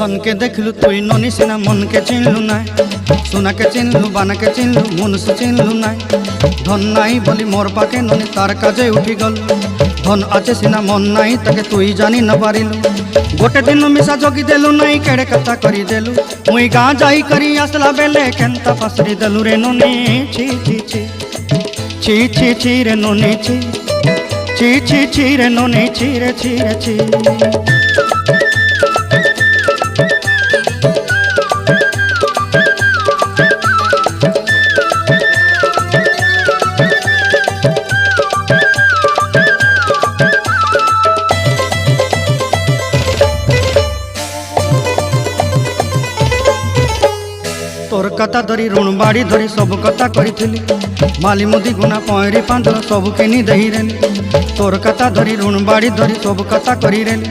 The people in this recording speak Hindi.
धन के देखलु तुई ननी सिना मन के चिन्हलु ना सोना के चिन्हलु बाना के चिन्हलु मनुष्य चिन्हलु ना धन नाई बोली मोर पाके ननी तार काजे उठी गल धन आचे सिना मन नाई ताके तुई जानी न पारिलु गोटे दिन मिसा जगी देलु नाई केड़े कथा करी देलु मुई गाँ जाई करी आसला बेले केंता फासरी देलु रे ननी छी छी छी छी छी छी रे ननी छी छी छी छी रे ननी छी रे छी रे छी। तोर कथा धरी ऋण बाड़ी धरी सब कथा करी माली मुदी गुना पहरी पांदर सब किनी दही रेली तोर कथा धरी ऋण बाड़ी धरी सब कथा करी रेली।